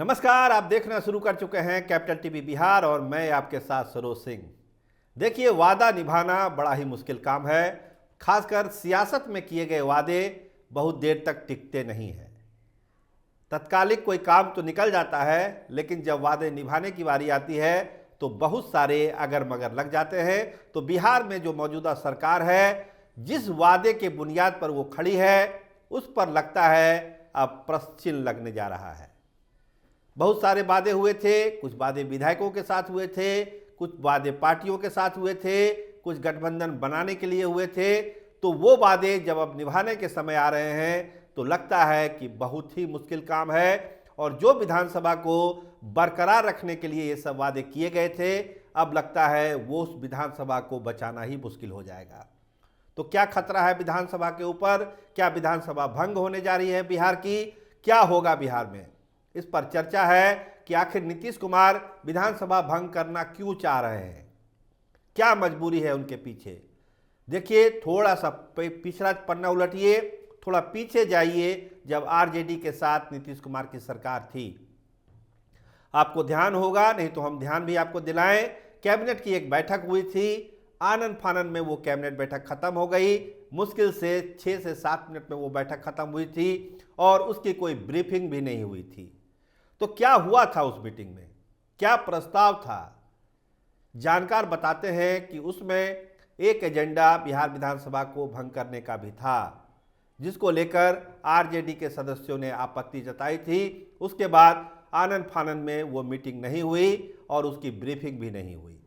नमस्कार, आप देखना शुरू कर चुके हैं कैपिटल टीवी बिहार और मैं आपके साथ सरोज सिंह। देखिए, वादा निभाना बड़ा ही मुश्किल काम है। खासकर सियासत में किए गए वादे बहुत देर तक टिकते नहीं हैं। तत्कालिक कोई काम तो निकल जाता है, लेकिन जब वादे निभाने की बारी आती है तो बहुत सारे अगर मगर लग जाते हैं। तो बिहार में जो मौजूदा सरकार है, जिस वादे के बुनियाद पर वो खड़ी है, उस पर लगता है अब प्रश्न चिन्ह लगने जा रहा है। बहुत सारे वादे हुए थे, कुछ वादे विधायकों के साथ हुए थे, कुछ वादे पार्टियों के साथ हुए थे, कुछ गठबंधन बनाने के लिए हुए थे। तो वो वादे जब अब निभाने के समय आ रहे हैं तो लगता है कि बहुत ही मुश्किल काम है। और जो विधानसभा को बरकरार रखने के लिए ये सब वादे किए गए थे, अब लगता है वो उस विधानसभा को बचाना ही मुश्किल हो जाएगा। तो क्या खतरा है विधानसभा के ऊपर? क्या विधानसभा भंग होने जा रही है बिहार की? क्या होगा बिहार में? इस पर चर्चा है कि आखिर नीतीश कुमार विधानसभा भंग करना क्यों चाह रहे हैं, क्या मजबूरी है उनके पीछे। देखिए, थोड़ा सा पिछला पन्ना उलटिए, थोड़ा पीछे जाइए, जब आरजेडी के साथ नीतीश कुमार की सरकार थी। आपको ध्यान होगा, नहीं तो हम ध्यान भी आपको दिलाएं। कैबिनेट की एक बैठक हुई थी, आनन फानन में वो कैबिनेट बैठक खत्म हो गई। मुश्किल से 6 से 7 मिनट में वो बैठक खत्म हुई थी और उसकी कोई ब्रीफिंग भी नहीं हुई थी। तो क्या हुआ था उस मीटिंग में, क्या प्रस्ताव था? जानकार बताते हैं कि उसमें एक एजेंडा बिहार विधानसभा को भंग करने का भी था, जिसको लेकर आरजेडी के सदस्यों ने आपत्ति जताई थी। उसके बाद आनन फानन में वो मीटिंग नहीं हुई और उसकी ब्रीफिंग भी नहीं हुई।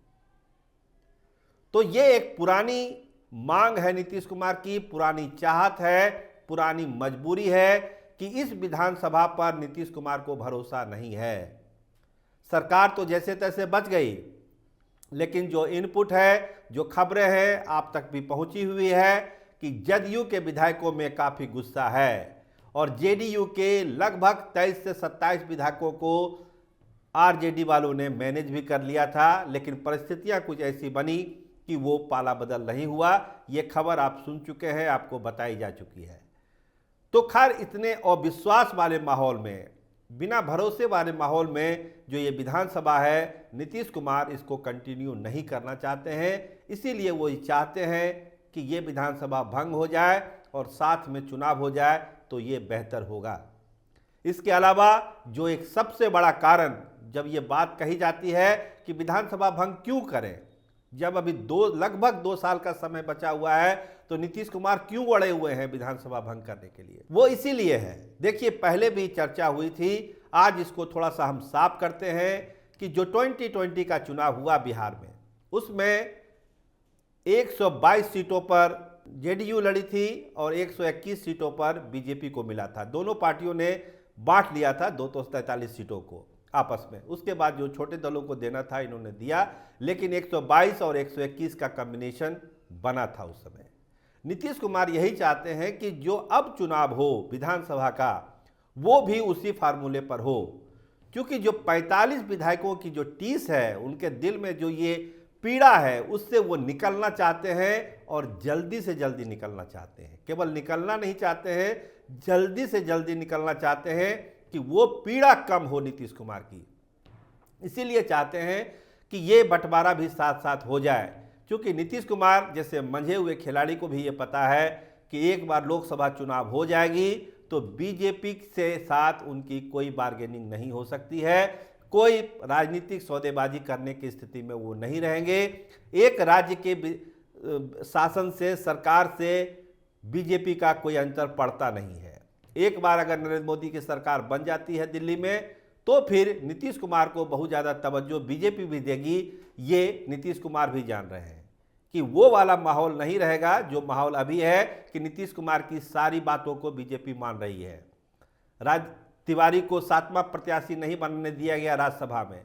तो ये एक पुरानी मांग है नीतीश कुमार की, पुरानी चाहत है, पुरानी मजबूरी है कि इस विधानसभा पर नीतीश कुमार को भरोसा नहीं है। सरकार तो जैसे तैसे बच गई, लेकिन जो इनपुट है, जो खबरें हैं आप तक भी पहुंची हुई है कि जदयू के विधायकों में काफ़ी गुस्सा है और जेडीयू के लगभग 23 से 27 विधायकों को आरजेडी वालों ने मैनेज भी कर लिया था। लेकिन परिस्थितियां कुछ ऐसी बनी कि वो पाला बदल नहीं हुआ। ये खबर आप सुन चुके हैं, आपको बताई जा चुकी है। तो खैर, इतने अविश्वास वाले माहौल में, बिना भरोसे वाले माहौल में जो ये विधानसभा है, नीतीश कुमार इसको कंटिन्यू नहीं करना चाहते हैं। इसीलिए वो चाहते हैं कि ये विधानसभा भंग हो जाए और साथ में चुनाव हो जाए तो ये बेहतर होगा। इसके अलावा जो एक सबसे बड़ा कारण, जब ये बात कही जाती है कि विधानसभा भंग क्यों करें, जब अभी लगभग 2 साल का समय बचा हुआ है, तो नीतीश कुमार क्यों अड़े हुए हैं विधानसभा भंग करने के लिए? वो इसीलिए है। देखिए, पहले भी चर्चा हुई थी, आज इसको थोड़ा सा हम साफ करते हैं कि जो 2020 का चुनाव हुआ बिहार में, उसमें 122 सीटों पर जेडीयू लड़ी थी और 121 सीटों पर बीजेपी को मिला था। दोनों पार्टियों ने बांट लिया था 243 सीटों को आपस में। उसके बाद जो छोटे दलों को देना था इन्होंने दिया, लेकिन 122 और 121 का कॉम्बिनेशन बना था उस समय। नीतीश कुमार यही चाहते हैं कि जो अब चुनाव हो विधानसभा का, वो भी उसी फार्मूले पर हो, क्योंकि जो 45 विधायकों की जो टीस है, उनके दिल में जो ये पीड़ा है, उससे वो निकलना चाहते हैं और जल्दी से जल्दी निकलना चाहते हैं। केवल निकलना नहीं चाहते हैं, जल्दी से जल्दी निकलना चाहते हैं कि वो पीड़ा कम हो नीतीश कुमार की। इसीलिए चाहते हैं कि ये बंटवारा भी साथ साथ हो जाए, क्योंकि नीतीश कुमार जैसे मंझे हुए खिलाड़ी को भी ये पता है कि एक बार लोकसभा चुनाव हो जाएगी तो बीजेपी से साथ उनकी कोई बार्गेनिंग नहीं हो सकती है, कोई राजनीतिक सौदेबाजी करने की स्थिति में वो नहीं रहेंगे। एक राज्य के शासन से, सरकार से बीजेपी का कोई अंतर पड़ता नहीं है। एक बार अगर नरेंद्र मोदी की सरकार बन जाती है दिल्ली में, तो फिर नीतीश कुमार को बहुत ज़्यादा तवज्जो बीजेपी भी देगी। ये नीतीश कुमार भी जान रहे हैं कि वो वाला माहौल नहीं रहेगा जो माहौल अभी है, कि नीतीश कुमार की सारी बातों को बीजेपी मान रही है। राज तिवारी को 7वां प्रत्याशी नहीं बनने दिया गया राज्यसभा में,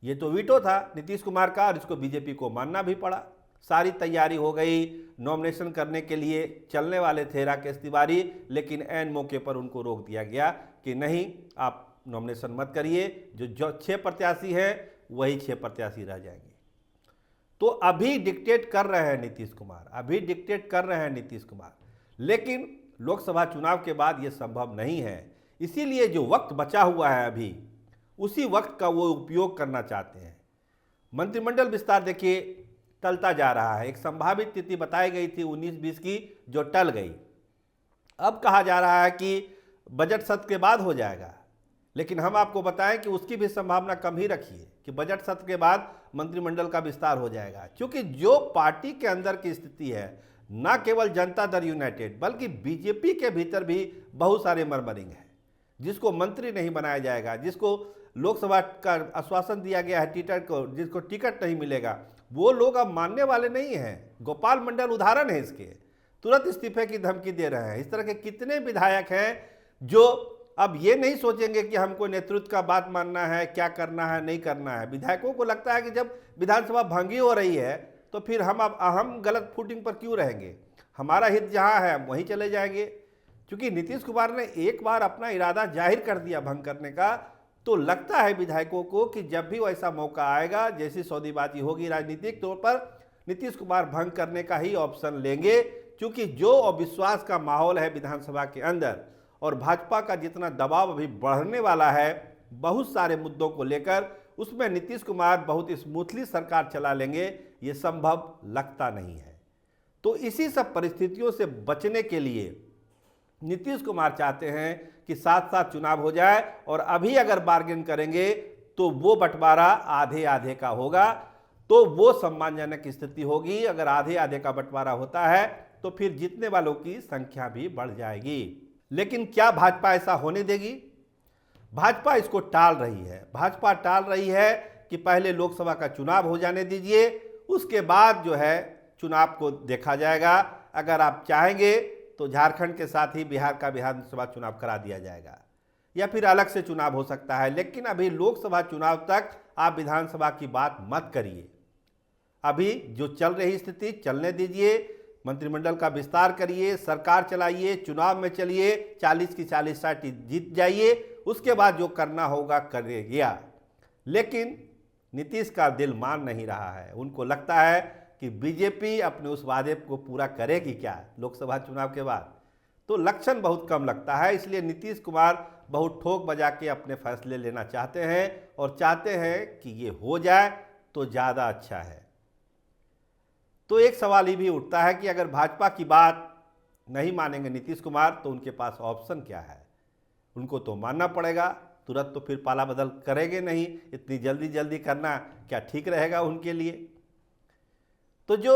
ये तो वीटो था नीतीश कुमार का और इसको बीजेपी को मानना भी पड़ा। सारी तैयारी हो गई, नॉमिनेशन करने के लिए चलने वाले थे राकेश तिवारी, लेकिन ऐन मौके पर उनको रोक दिया गया कि नहीं, आप नॉमिनेशन मत करिए, जो 6 प्रत्याशी हैं वही 6 प्रत्याशी रह जाएंगे। तो अभी डिक्टेट कर रहे हैं नीतीश कुमार, अभी डिक्टेट कर रहे हैं नीतीश कुमार, लेकिन लोकसभा चुनाव के बाद ये संभव नहीं है। इसीलिए जो वक्त बचा हुआ है अभी, उसी वक्त का वो उपयोग करना चाहते हैं। मंत्रिमंडल विस्तार देखिए टलता जा रहा है। एक संभावित तिथि बताई गई थी 19-20 की, जो टल गई। अब कहा जा रहा है कि बजट सत्र के बाद हो जाएगा, लेकिन हम आपको बताएं कि उसकी भी संभावना कम ही रखिए कि बजट सत्र के बाद मंत्रिमंडल का विस्तार हो जाएगा। क्योंकि जो पार्टी के अंदर की स्थिति है, न केवल जनता दल यूनाइटेड बल्कि बीजेपी के भीतर भी बहुत सारे मरमरिंग है। जिसको मंत्री नहीं बनाया जाएगा, जिसको लोकसभा का आश्वासन दिया गया है टिकट को, जिसको टिकट नहीं मिलेगा, वो लोग अब मानने वाले नहीं हैं। गोपाल मंडल उदाहरण है इसके, तुरंत इस्तीफे की धमकी दे रहे हैं। इस तरह के कितने विधायक हैं जो अब ये नहीं सोचेंगे कि हमको नेतृत्व का बात मानना है, क्या करना है नहीं करना है। विधायकों को लगता है कि जब विधानसभा भंगी हो रही है तो फिर हम गलत फुटिंग पर क्यों रहेंगे, हमारा हित जहाँ है वहीं चले जाएंगे। क्योंकि नीतीश कुमार ने एक बार अपना इरादा जाहिर कर दिया भंग करने का, तो लगता है विधायकों को कि जब भी वैसा मौका आएगा, जैसी सौदेबाजी होगी राजनीतिक तौर पर, नीतीश कुमार भंग करने का ही ऑप्शन लेंगे। क्योंकि जो अविश्वास का माहौल है विधानसभा के अंदर और भाजपा का जितना दबाव अभी बढ़ने वाला है बहुत सारे मुद्दों को लेकर, उसमें नीतीश कुमार बहुत स्मूथली सरकार चला लेंगे, ये संभव लगता नहीं है। तो इसी सब परिस्थितियों से बचने के लिए नीतीश कुमार चाहते हैं कि साथ साथ चुनाव हो जाए, और अभी अगर बार्गेन करेंगे तो वो बंटवारा आधे आधे का होगा, तो वो सम्मानजनक स्थिति होगी। अगर आधे आधे का बंटवारा होता है तो फिर जीतने वालों की संख्या भी बढ़ जाएगी। लेकिन क्या भाजपा ऐसा होने देगी? भाजपा इसको टाल रही है। भाजपा टाल रही है कि पहले लोकसभा का चुनाव हो जाने दीजिए, उसके बाद जो है चुनाव को देखा जाएगा। अगर आप चाहेंगे तो झारखंड के साथ ही बिहार का विधानसभा चुनाव करा दिया जाएगा, या फिर अलग से चुनाव हो सकता है। लेकिन अभी लोकसभा चुनाव तक आप विधानसभा की बात मत करिए। अभी जो चल रही स्थिति चलने दीजिए, मंत्रिमंडल का विस्तार करिए, सरकार चलाइए, चुनाव में चलिए, 40 की 40 सीट जीत जाइए, उसके बाद जो करना होगा करिएगा। लेकिन नीतीश का दिल मान नहीं रहा है। उनको लगता है कि बीजेपी अपने उस वादे को पूरा करेगी क्या लोकसभा चुनाव के बाद, तो लक्षण बहुत कम लगता है। इसलिए नीतीश कुमार बहुत ठोक बजा के अपने फैसले लेना चाहते हैं, और चाहते हैं कि ये हो जाए तो ज़्यादा अच्छा है। तो एक सवाल ये भी उठता है कि अगर भाजपा की बात नहीं मानेंगे नीतीश कुमार तो उनके पास ऑप्शन क्या है? उनको तो मानना पड़ेगा, तुरंत तो फिर पाला बदल करेंगे नहीं। इतनी जल्दी करना क्या ठीक रहेगा उनके लिए? तो जो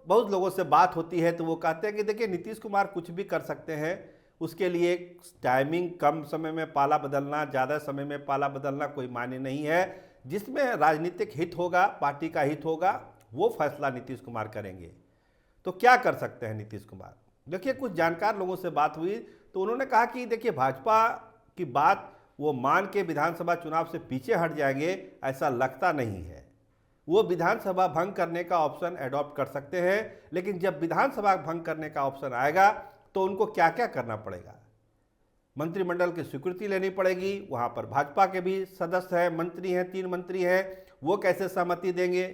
बहुत लोगों से बात होती है तो वो कहते हैं कि देखिए नीतीश कुमार कुछ भी कर सकते हैं, उसके लिए टाइमिंग, कम समय में पाला बदलना, ज़्यादा समय में पाला बदलना कोई मायने नहीं है। जिसमें राजनीतिक हित होगा, पार्टी का हित होगा, वो फैसला नीतीश कुमार करेंगे। तो क्या कर सकते हैं नीतीश कुमार? देखिए, कुछ जानकार लोगों से बात हुई तो उन्होंने कहा कि देखिए भाजपा की बात वो मान के विधानसभा चुनाव से पीछे हट जाएंगे, ऐसा लगता नहीं है। वो विधानसभा भंग करने का ऑप्शन एडॉप्ट कर सकते हैं, लेकिन जब विधानसभा भंग करने का ऑप्शन आएगा तो उनको क्या क्या करना पड़ेगा? मंत्रिमंडल की स्वीकृति लेनी पड़ेगी। वहाँ पर भाजपा के भी सदस्य हैं, मंत्री हैं, 3 मंत्री हैं, वो कैसे सहमति देंगे?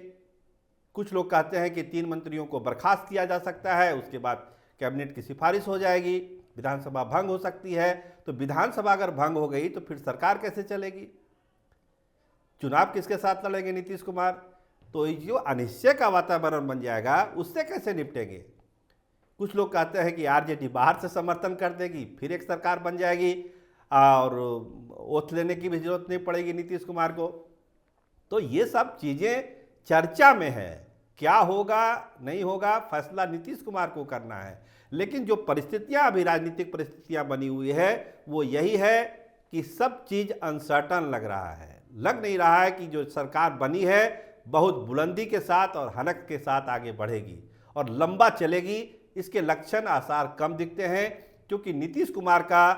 कुछ लोग कहते हैं कि 3 मंत्रियों को बर्खास्त किया जा सकता है, उसके बाद कैबिनेट की सिफारिश हो जाएगी, विधानसभा भंग हो सकती है। तो विधानसभा अगर भंग हो गई तो फिर सरकार कैसे चलेगी? चुनाव किसके साथ लड़ेंगे नीतीश कुमार? तो जो अनिश्चय का वातावरण बन जाएगा उससे कैसे निपटेंगे? कुछ लोग कहते हैं कि आरजेडी बाहर से समर्थन कर देगी, फिर एक सरकार बन जाएगी और ओथ लेने की भी जरूरत नहीं पड़ेगी नीतीश कुमार को। तो ये सब चीज़ें चर्चा में है। क्या होगा नहीं होगा फैसला नीतीश कुमार को करना है। लेकिन जो परिस्थितियां अभी राजनीतिक परिस्थितियां बनी हुई है वो यही है कि सब चीज़ अनसर्टन लग रहा है। लग नहीं रहा है कि जो सरकार बनी है बहुत बुलंदी के साथ और हनक के साथ आगे बढ़ेगी और लंबा चलेगी। इसके लक्षण आसार कम दिखते हैं, क्योंकि नीतीश कुमार का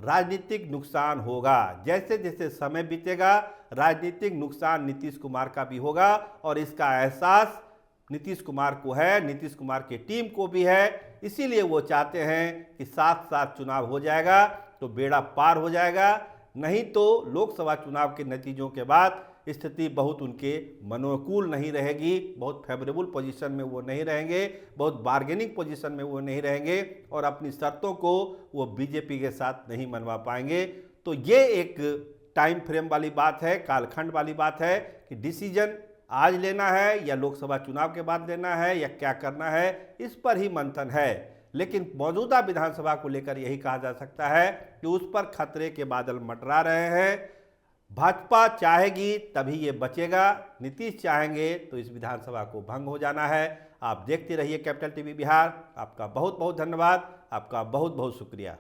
राजनीतिक नुकसान होगा। जैसे जैसे समय बीतेगा राजनीतिक नुकसान नीतीश कुमार का भी होगा, और इसका एहसास नीतीश कुमार को है, नीतीश कुमार की टीम को भी है। इसीलिए वो चाहते हैं कि साथ साथ चुनाव हो जाएगा तो बेड़ा पार हो जाएगा, नहीं तो लोकसभा चुनाव के नतीजों के बाद स्थिति बहुत उनके मनोकूल नहीं रहेगी, बहुत फेवरेबल पोजीशन में वो नहीं रहेंगे, बहुत बार्गेनिंग पोजीशन में वो नहीं रहेंगे, और अपनी शर्तों को वो बीजेपी के साथ नहीं मनवा पाएंगे। तो ये एक टाइम फ्रेम वाली बात है, कालखंड वाली बात है कि डिसीजन आज लेना है या लोकसभा चुनाव के बाद लेना है या क्या करना है, इस पर ही मंथन है। लेकिन मौजूदा विधानसभा को लेकर यही कहा जा सकता है कि उस पर खतरे के बादल मंडरा रहे हैं। भाजपा चाहेगी तभी ये बचेगा, नीतीश चाहेंगे तो इस विधानसभा को भंग हो जाना है। आप देखते रहिए कैपिटल टीवी बिहार। आपका बहुत बहुत धन्यवाद, आपका बहुत बहुत शुक्रिया।